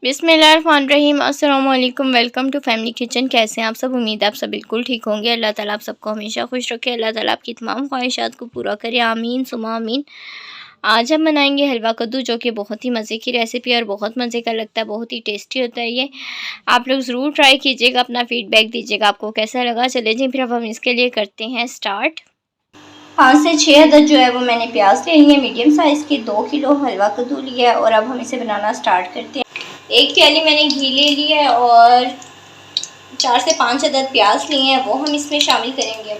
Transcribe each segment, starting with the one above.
बिस्मिल्लाहिर्रहमानिर्रहीम। अस्सलाम वालेकुम। Welcome to family kitchen. कैसे हैं आप सब? उम्मीद है आप सब बिल्कुल ठीक होंगे। अल्लाह ताला आप सबको हमेशा खुश रखे। अल्लाह ताला आपकी तमाम ख्वाहिशात को पूरा करे। आमीन सुमा आमीन। आज हम बनाएंगे हलवा कद्दू, जो कि बहुत ही मज़े की रेसिपी और बहुत मज़े का लगता है, बहुत ही टेस्टी होता है ये। आप लोग ज़रूर ट्राई कीजिएगा, अपना फ़ीडबैक दीजिएगा आपको कैसा लगा। चले जी फिर अब हम इसके लिए करते हैं स्टार्ट। 5 से 6 अदद जो है वो मैंने प्याज ले लिए, मीडियम साइज़ की। 2 किलो हलवा कद्दू लिया है और अब हम इसे बनाना स्टार्ट करते हैं। 1 प्याली मैंने घी ले लिया है और 4 से 5 अदद प्याज लिए हैं, वो हम इसमें शामिल करेंगे।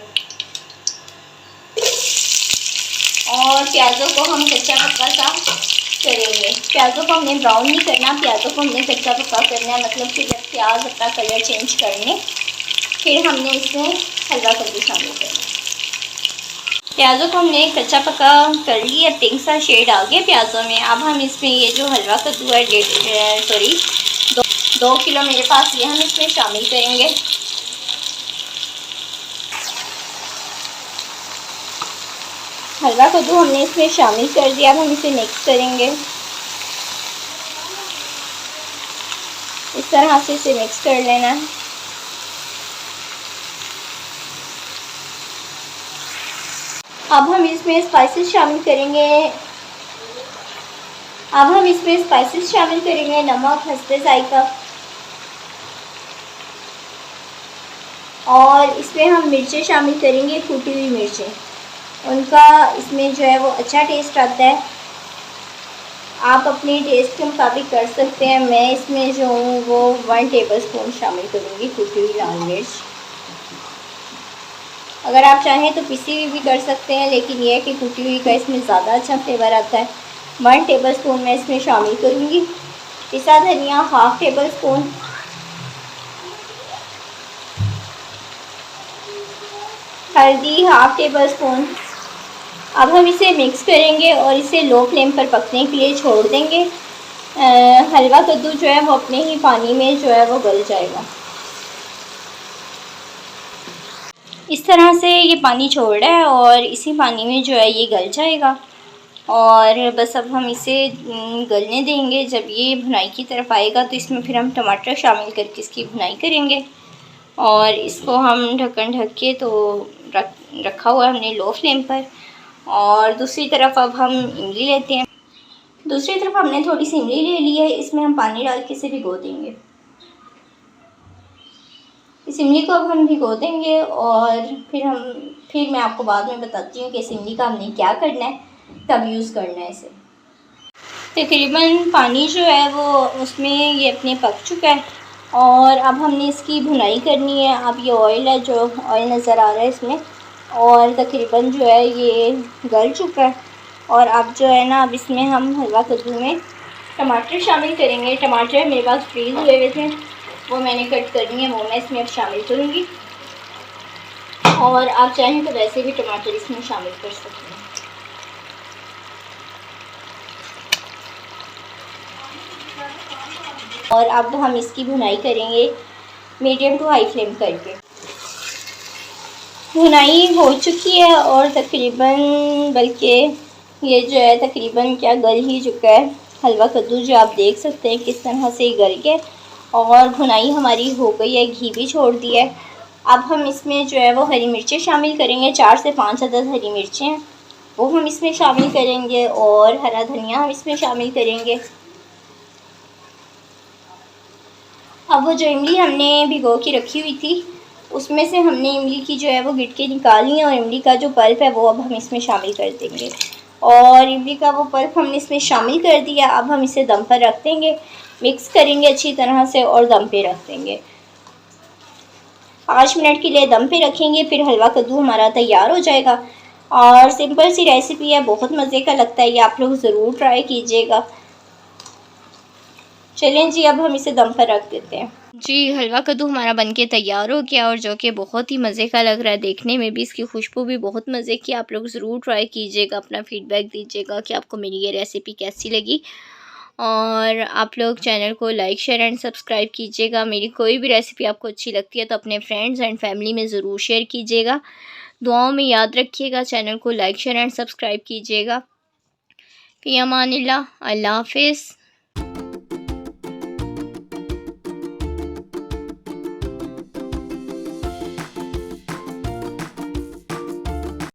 और प्याज़ों को हम कच्चा पक्का सा करेंगे। प्याज़ों को हमने ब्राउन नहीं करना, प्याज़ों को हमने कच्चा पक्का करना है। मतलब कि जब प्याज अपना कलर चेंज करने, फिर हमने इसमें हलवा कद्दू शामिल करना। प्याज़ों को हमने कच्चा पक्का कर लिया, पिंक सा शेड आ गया प्याज़ों में। अब हम इसमें ये जो हलवा कद्दू है 2 किलो मेरे पास, ये हम इसमें शामिल करेंगे। हलवा कद्दू हमने इसमें शामिल कर दिया। अब हम इसे मिक्स करेंगे। इस तरह से इसे मिक्स कर लेना है। अब हम इसमें स्पाइसेस शामिल करेंगे। नमक हस्बे जायका, और इसमें हम मिर्चें शामिल करेंगे, कूटी हुई मिर्चें। उनका इसमें जो है वो अच्छा टेस्ट आता है। आप अपने टेस्ट के मुताबिक कर सकते हैं। मैं इसमें जो हूँ वो 1 टेबल स्पून शामिल करूँगी कूटी हुई लाल मिर्च। अगर आप चाहें तो पिसी हुई भी कर सकते हैं, लेकिन यह है कि कूटी हुई का इसमें ज़्यादा अच्छा फ्लेवर आता है। 1 टेबल स्पून मैं इसमें शामिल करूँगी। पिसा धनिया 1/2 टेबल स्पून, हल्दी 1/2 टेबल स्पून। अब हम इसे मिक्स करेंगे और इसे लो फ्लेम पर पकने के लिए छोड़ देंगे। हलवा कद्दू जो है वो अपने ही पानी में जो है वो गल जाएगा। इस तरह से ये पानी छोड़ रहा है और इसी पानी में जो है ये गल जाएगा। और बस अब हम इसे गलने देंगे। जब ये भुनाई की तरफ आएगा तो इसमें फिर हम टमाटर शामिल करके इसकी भुनाई करेंगे। और इसको हम ढक्कन ढक के तो रखा हुआ है हमने लो फ्लेम पर। और दूसरी तरफ अब हम इमली लेते हैं। दूसरी तरफ हमने थोड़ी सी इमली ले ली है, इसमें हम पानी डाल के इसे भिगो देंगे। इस इमली को अब हम भिगो देंगे और फिर मैं आपको बाद में बताती हूँ कि इस इमली का हमने क्या करना है, तब यूज़ करना है इसे। तकरीबन पानी जो है वो उसमें ये अपने पक चुका है और अब हमने इसकी भुनाई करनी है। अब ये ऑयल है, जो ऑयल नज़र आ रहा है इसमें, और तकरीबन जो है ये गल चुका है। और अब जो है ना, अब इसमें हम हलवा कद्दू में टमाटर शामिल करेंगे। टमाटर मेरे पास फ्रीज़ हुए हुए थे, वो मैंने कट करनी है, वो मैं इसमें अब शामिल करूँगी। और आप चाहें तो वैसे भी टमाटर इसमें शामिल कर सकते हैं। और अब हम इसकी भुनाई करेंगे मीडियम टू हाई फ्लेम करके। भुनाई हो चुकी है और तकरीबन, बल्कि ये जो है तकरीबन क्या गल ही चुका है हलवा कद्दू, जो आप देख सकते हैं किस तरह से गल गया। और भुनाई हमारी हो गई है, घी भी छोड़ दिया है। अब हम इसमें जो है वो हरी मिर्चें शामिल करेंगे। 4 से 5 अदद हरी मिर्चें हैं, वो हम इसमें शामिल करेंगे। और हरा धनिया हम इसमें शामिल करेंगे। अब वो जो इमली हमने भिगो के रखी हुई थी, उसमें से हमने इमली की जो है वो गिटके निकालनी है और इमली का जो पल्प है वो अब हम इसमें शामिल कर देंगे। और इमली का वो पल्प हमने इसमें शामिल कर दिया। अब हम इसे दम पर रख देंगे, मिक्स करेंगे अच्छी तरह से और दम पे रख देंगे। 5 मिनट के लिए दम पे रखेंगे, फिर हलवा कद्दू हमारा तैयार हो जाएगा। और सिंपल सी रेसिपी है, बहुत मज़े का लगता है, ये आप लोग ज़रूर ट्राई कीजिएगा। चलें जी, अब हम इसे दम पर रख देते हैं। जी, हलवा कद्दू हमारा बनके तैयार हो गया और जो कि बहुत ही मज़े का लग रहा है, देखने में भी इसकी खुशबू भी बहुत मज़े की। आप लोग ज़रूर ट्राई कीजिएगा, अपना फ़ीडबैक दीजिएगा कि आपको मेरी ये रेसिपी कैसी लगी। और आप लोग चैनल को लाइक शेयर एंड सब्सक्राइब कीजिएगा। मेरी कोई भी रेसिपी आपको अच्छी लगती है तो अपने फ्रेंड्स एंड फैमिली में ज़रूर शेयर कीजिएगा। दुआओं में याद रखिएगा, चैनल को लाइक शेयर एंड सब्सक्राइब कीजिएगा। फ़ी अमानिल्लाह, अल्लाह हाफ़िज़।